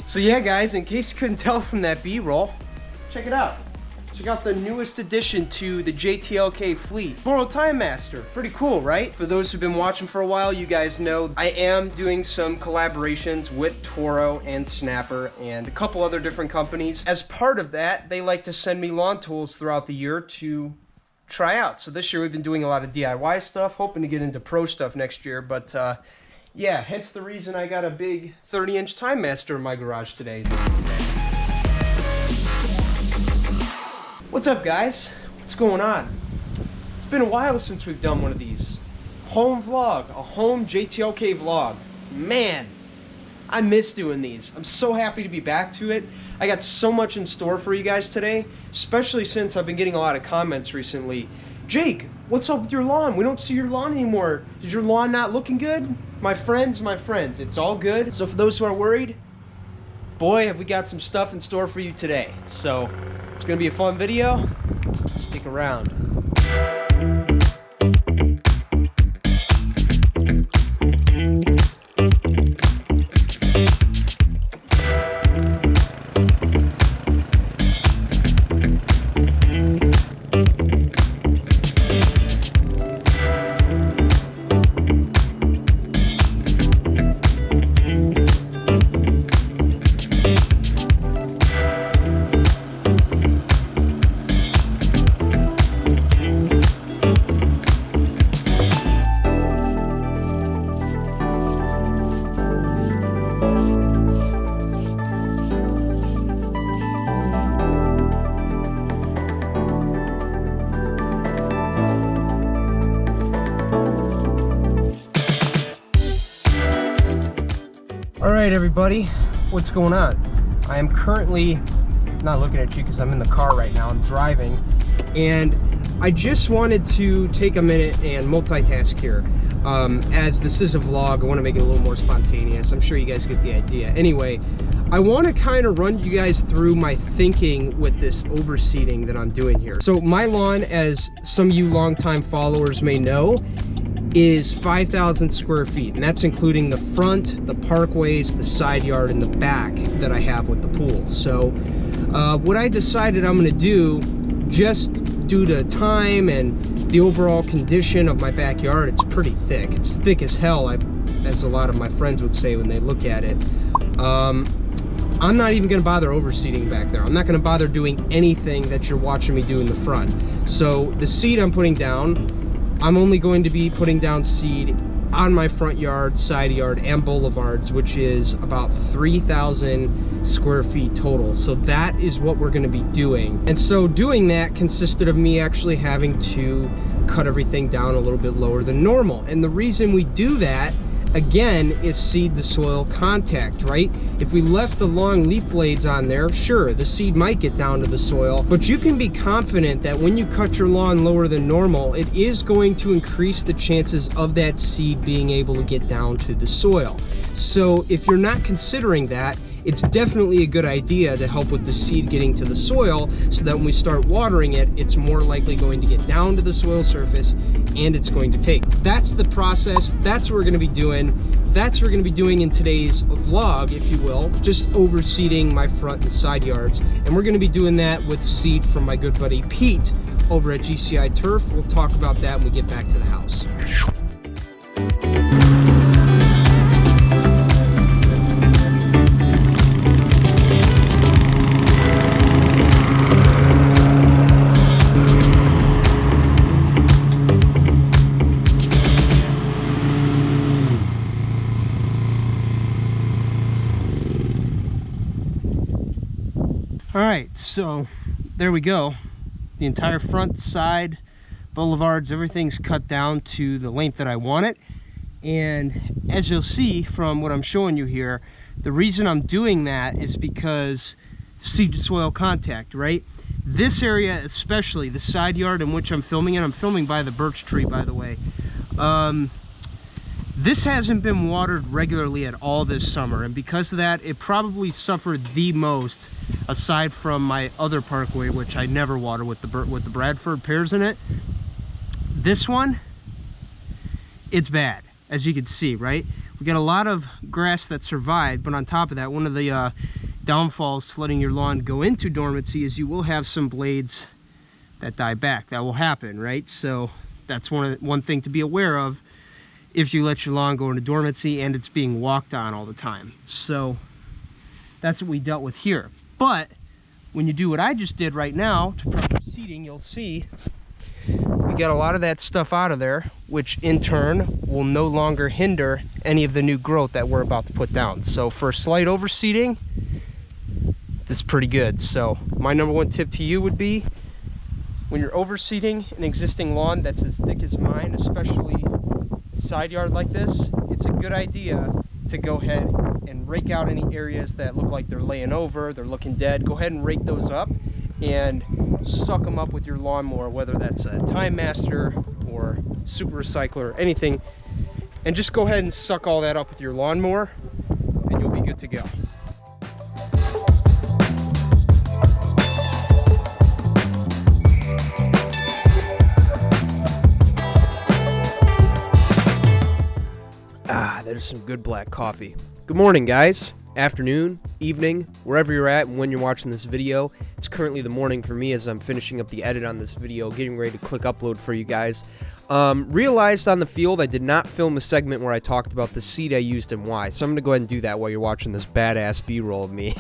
So yeah guys, in case you couldn't tell from that B-roll, check it out. Check out the newest addition to the JTLK fleet, Toro Time Master. Pretty cool, right? For those who've been watching for a while, you guys know I am doing some collaborations with Toro and Snapper and a couple other different companies. As part of that, they like to send me lawn tools throughout the year to try out. So this year we've been doing a lot of DIY stuff, hoping to get into pro stuff next year, but yeah, hence the reason I got a big 30-inch Time Master in my garage today. What's up guys? What's going on? It's been a while since we've done one of these. Home vlog, a home JTLK vlog. Man, I miss doing these. I'm so happy to be back to it. I got so much in store for you guys today, especially since I've been getting a lot of comments recently. Jake, what's up with your lawn? We don't see your lawn anymore. Is your lawn not looking good? My friends, it's all good. So for those who are worried, boy, have we got some stuff in store for you today. So it's gonna be a fun video. Stick around. Alright everybody, what's going on? I am currently not looking at you because I'm in the car right now, I'm driving, and I just wanted to take a minute and multitask here. As this is a vlog, I want to make it a little more spontaneous. I'm sure you guys get the idea. Anyway, I want to kind of run you guys through my thinking with this overseeding that I'm doing here. So my lawn, as some of you longtime followers may know, is 5,000 square feet, and that's including the front, the parkways, the side yard, and the back that I have with the pool. So what I decided I'm going to do, just due to time and the overall condition of my backyard, it's pretty thick. It's thick as hell, as a lot of my friends would say when they look at it. I'm not even going to bother overseeding back there. I'm not going to bother doing anything that you're watching me do in the front. So the seed I'm putting down, I'm only going to be putting down seed on my front yard, side yard, and boulevards, which is about 3,000 square feet total. So that is what we're going to be doing. And so doing that consisted of me actually having to cut everything down a little bit lower than normal. And the reason we do that, again, is seed to soil contact, right? If we left the long leaf blades on there, sure, the seed might get down to the soil, but you can be confident that when you cut your lawn lower than normal, it is going to increase the chances of that seed being able to get down to the soil. So if you're not considering that, it's definitely a good idea to help with the seed getting to the soil, so that when we start watering it, it's more likely going to get down to the soil surface and it's going to take. That's the process. That's what we're going to be doing. That's what we're going to be doing in today's vlog, if you will, just overseeding my front and side yards. And we're going to be doing that with seed from my good buddy Pete over at GCI Turf. We'll talk about that when we get back to the house. All right, so there we go. The entire front, side, boulevards, everything's cut down to the length that I want it. And as you'll see from what I'm showing you here, the reason I'm doing that is because seed to soil contact, right? This area, especially the side yard in which I'm filming in, I'm filming by the birch tree, by the way. This hasn't been watered regularly at all this summer, and because of that, it probably suffered the most, aside from my other parkway, which I never water with the Bradford pears in it. This one, it's bad, as you can see, right? We got a lot of grass that survived, but on top of that, one of the downfalls to letting your lawn go into dormancy is you will have some blades that die back. That will happen, right? So that's one thing to be aware of if you let your lawn go into dormancy and it's being walked on all the time. So that's what we dealt with here. But when you do what I just did right now to proper seeding, you'll see we got a lot of that stuff out of there, which in turn will no longer hinder any of the new growth that we're about to put down. So for slight overseeding, this is pretty good. So my number one tip to you would be, when you're overseeding an existing lawn that's as thick as mine, especially a side yard like this, it's a good idea to go ahead and rake out any areas that look like they're laying over, they're looking dead. Go ahead and rake those up and suck them up with your lawnmower, whether that's a Time Master or Super Recycler or anything, and just go ahead and suck all that up with your lawnmower and you'll be good to go. That is some good black coffee. Good morning, guys. Afternoon, evening, wherever you're at and when you're watching this video. It's currently the morning for me as I'm finishing up the edit on this video, getting ready to click upload for you guys. Realized on the field I did not film a segment where I talked about the seed I used and why, so I'm going to go ahead and do that while you're watching this badass B-roll of me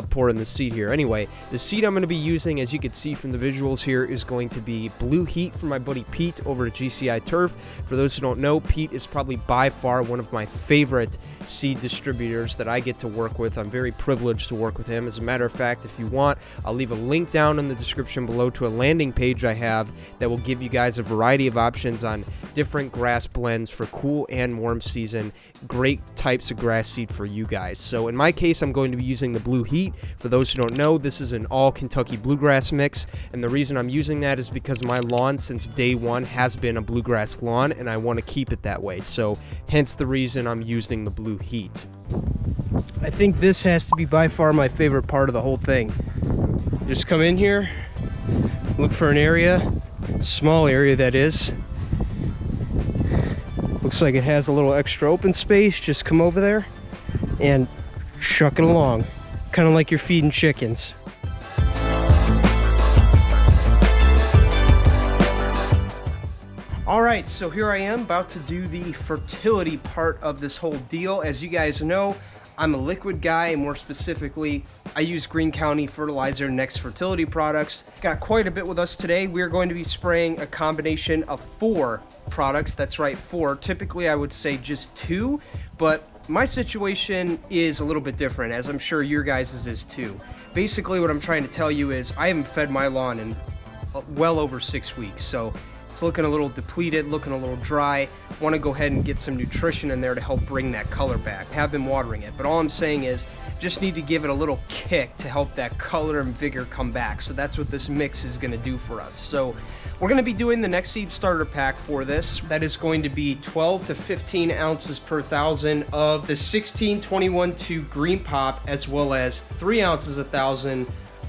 pouring the seed here. Anyway, the seed I'm going to be using, as you can see from the visuals here, is going to be Blue Heat from my buddy Pete over at GCI Turf. For those who don't know, Pete is probably by far one of my favorite seed distributors that I get to work with. I'm very privileged to work with him. As a matter of fact, if you want, I'll leave a link down in the description below to a landing page I have that will give you guys a variety of options on different grass blends for cool and warm season. Great types of grass seed for you guys. So in my case, I'm going to be using the Blue Heat. For those who don't know, this is an all Kentucky bluegrass mix, and the reason I'm using that is because my lawn since day one has been a bluegrass lawn and I want to keep it that way. So hence the reason I'm using the Blue Heat. I think this has to be by far my favorite part of the whole thing. Just come in here, look for an area, small area that is. Looks like it has a little extra open space. Just come over there and chuck it along, kind of like you're feeding chickens. All right, so here I am about to do the fertility part of this whole deal. As you guys know, I'm a liquid guy, and more specifically, I use Green County Fertilizer Next Fertility products. Got quite a bit with us today. We're going to be spraying a combination of 4 products. That's right, 4. Typically, I would say just 2, but my situation is a little bit different, as I'm sure your guys' is too. Basically, what I'm trying to tell you is I haven't fed my lawn in well over 6 weeks, so it's looking a little depleted, looking a little dry. Want to go ahead and get some nutrition in there to help bring that color back. Have been watering it, but all I'm saying is just need to give it a little kick to help that color and vigor come back. So that's what this mix is going to do for us. So we're going to be doing the Next Seed starter pack for this. That is going to be 12 to 15 ounces per 1,000 of the 16-21-2 Green Pop, as well as 3 ounces a 1,000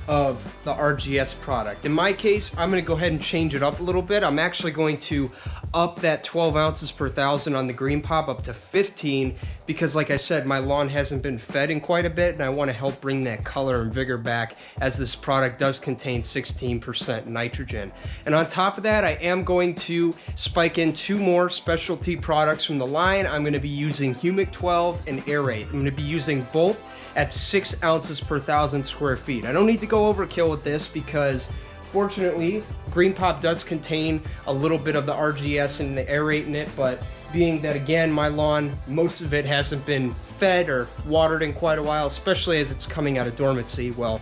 of the RGS product. In my case, I'm going to go ahead and change it up a little bit. I'm actually going to up that 12 ounces per 1,000 on the Green Pop up to 15 because, like I said, my lawn hasn't been fed in quite a bit, and I want to help bring that color and vigor back, as this product does contain 16% nitrogen. And on top of that, I am going to spike in 2 more specialty products from the line. I'm going to be using Humic 12 and Aerate. I'm going to be using both at 6 ounces per 1,000 square feet. I don't need to go overkill with this because, fortunately, Green Pop does contain a little bit of the RGS and the Aerate in it, but being that, again, my lawn, most of it hasn't been fed or watered in quite a while, especially as it's coming out of dormancy. Well,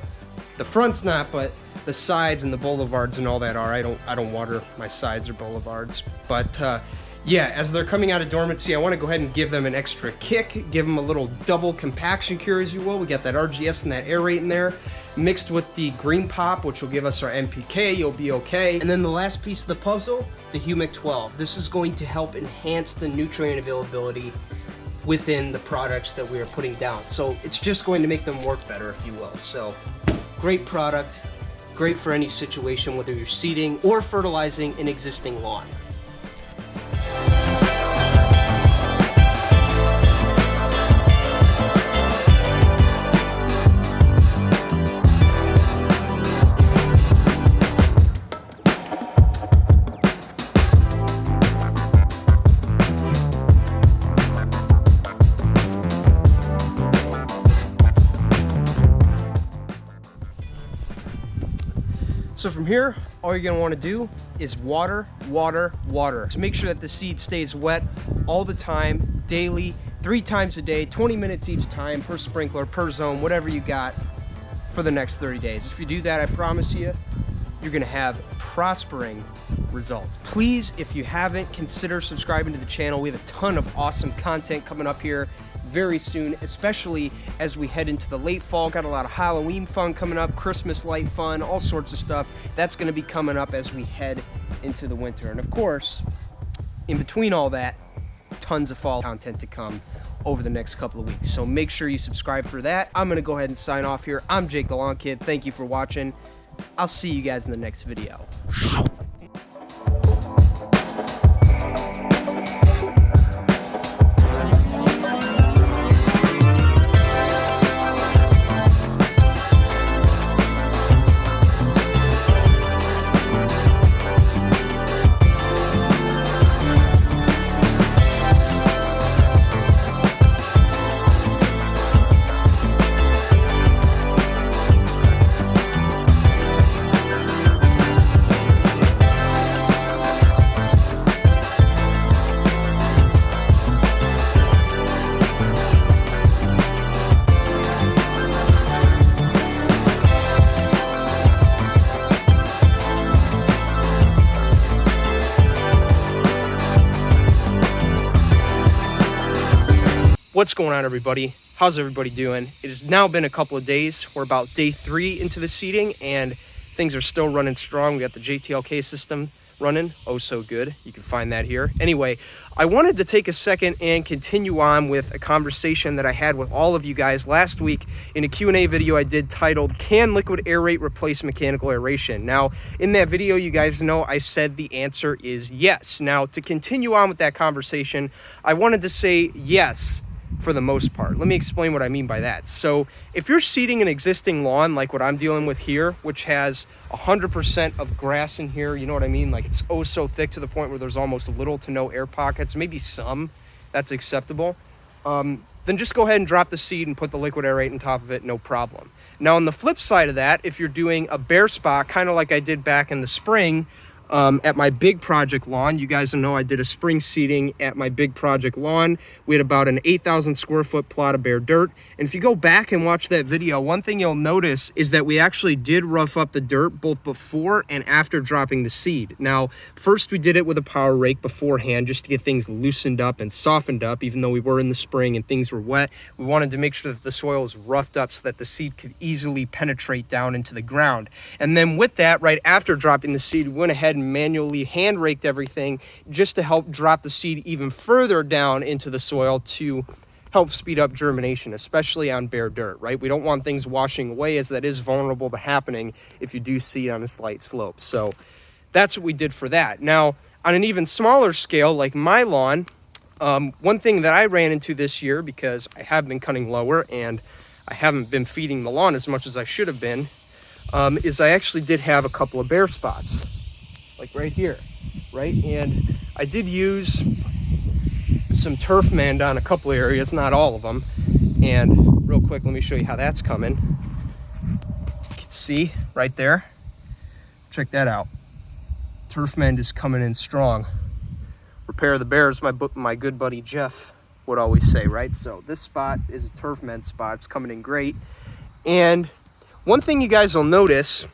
the front's not, but the sides and the boulevards and all that are. I don't water my sides or boulevards, but yeah, as they're coming out of dormancy, I want to go ahead and give them an extra kick, give them a little double compaction cure, as you will. We got that RGS and that Aerate in there, mixed with the Green Pop, which will give us our NPK. You'll be okay. And then the last piece of the puzzle, the Humic 12. This is going to help enhance the nutrient availability within the products that we are putting down. So it's just going to make them work better, if you will. So great product, great for any situation, whether you're seeding or fertilizing an existing lawn. So from here, all you're gonna wanna do is water, water, water. So make sure that the seed stays wet all the time, daily, 3 times a day, 20 minutes each time per sprinkler, per zone, whatever you got for the next 30 days. If you do that, I promise you, you're gonna have prospering results. Please, if you haven't, consider subscribing to the channel. We have a ton of awesome content coming up here very soon, especially as we head into the late fall. Got a lot of Halloween fun coming up, Christmas light fun, all sorts of stuff. That's gonna be coming up as we head into the winter. And of course, in between all that, tons of fall content to come over the next couple of weeks. So make sure you subscribe for that. I'm gonna go ahead and sign off here. I'm Jake the Lawn Kid. Thank you for watching. I'll see you guys in the next video. What's going on, everybody? How's everybody doing? It has now been a couple of days. We're about day 3 into the seeding and things are still running strong. We got the JTLK system running. Oh, so good. You can find that here. Anyway, I wanted to take a second and continue on with a conversation that I had with all of you guys last week in a Q&A video I did titled, Can Liquid Aerate Replace Mechanical Aeration? Now, in that video, you guys know I said the answer is yes. Now, to continue on with that conversation, I wanted to say yes, for the most part. Let me explain what I mean by that. So if you're seeding an existing lawn like what I'm dealing with here, which has 100% of grass in here, you know what I mean? Like it's oh so thick to the point where there's almost little to no air pockets, maybe some, that's acceptable. Then just go ahead and drop the seed and put the liquid aerate on top of it, no problem. Now on the flip side of that, if you're doing a bare spot, kind of like I did back in the spring, at my big project lawn, you guys know I did a spring seeding at my big project lawn. We had about an 8,000 square foot plot of bare dirt. And if you go back and watch that video, one thing you'll notice is that we actually did rough up the dirt both before and after dropping the seed. Now, first we did it with a power rake beforehand just to get things loosened up and softened up, even though we were in the spring and things were wet. We wanted to make sure that the soil was roughed up so that the seed could easily penetrate down into the ground. And then with that, right after dropping the seed, we went ahead and manually hand raked everything just to help drop the seed even further down into the soil to help speed up germination, especially on bare dirt, right? We don't want things washing away, as that is vulnerable to happening if you do seed on a slight slope. So that's what we did for that. Now, on an even smaller scale, like my lawn, one thing that I ran into this year, because I have been cutting lower and I haven't been feeding the lawn as much as I should have been, is I actually did have a couple of bare spots. Like right here, right? And I did use some turf mand on a couple of areas, not all of them. And real quick, let me show you how that's coming. You can see right there. Check that out. Turf mand is coming in strong. Repair the bears, my good buddy Jeff would always say, right? So this spot is a turf mand spot. It's coming in great. And one thing you guys will notice,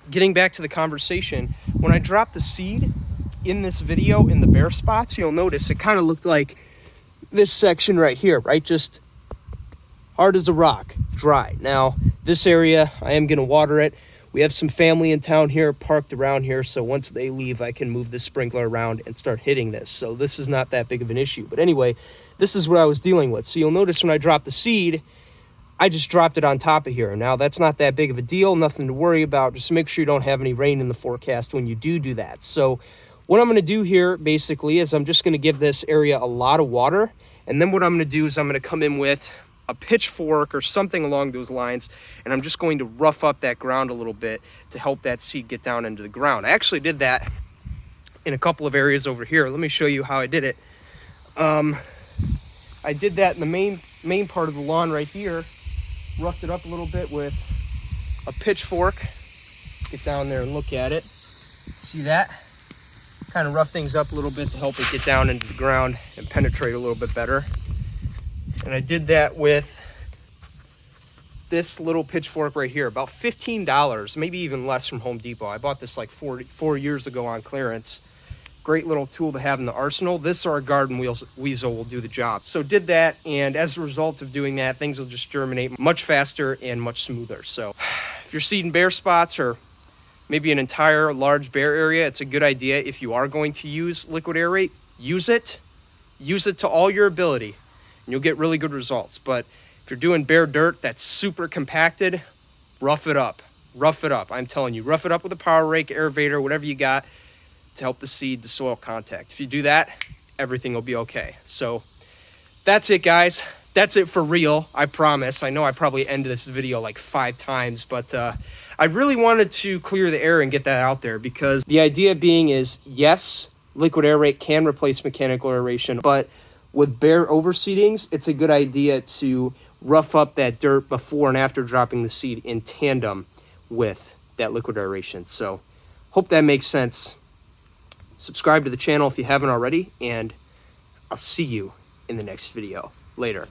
getting back to the conversation, when I dropped the seed in this video in the bare spots, you'll notice it kind of looked like this section right here, right? Just hard as a rock, dry. Now, this area, I am gonna water it. We have some family in town here, parked around here, so once they leave, I can move the sprinkler around and start hitting this. So this is not that big of an issue. But anyway, this is what I was dealing with. So you'll notice when I dropped the seed, I just dropped it on top of here. Now, that's not that big of a deal, nothing to worry about. Just make sure you don't have any rain in the forecast when you do that. So what I'm gonna do here, basically, is I'm just gonna give this area a lot of water. And then what I'm gonna do is I'm gonna come in with a pitchfork or something along those lines, and I'm just going to rough up that ground a little bit to help that seed get down into the ground. I actually did that in a couple of areas over here. Let me show you how I did it. I did that in the main part of the lawn right here. Roughed it up a little bit with a pitchfork, get down there and look at it. See that? Kind of rough things up a little bit to help it get down into the ground and penetrate a little bit better. And I did that with this little pitchfork right here, about $15, maybe even less, from Home Depot. I bought this like 4 years ago on clearance. Great little tool to have in the arsenal. This or a garden weasel will do the job. So did that, and as a result of doing that, things will just germinate much faster and much smoother. So if you're seeding bare spots or maybe an entire large bare area, it's a good idea. If you are going to use liquid aerate, use it to all your ability, and you'll get really good results. But if you're doing bare dirt that's super compacted, rough it up. I'm telling you, rough it up with a power rake, aerator, whatever you got, to help the seed to soil contact. If you do that, everything will be okay. So that's it, guys. That's it for real, I promise. I know I probably ended this video like 5 times, but I really wanted to clear the air and get that out there, because the idea being is, yes, liquid aerate can replace mechanical aeration, but with bare overseedings, it's a good idea to rough up that dirt before and after dropping the seed in tandem with that liquid aeration. So hope that makes sense. Subscribe to the channel if you haven't already, and I'll see you in the next video. Later.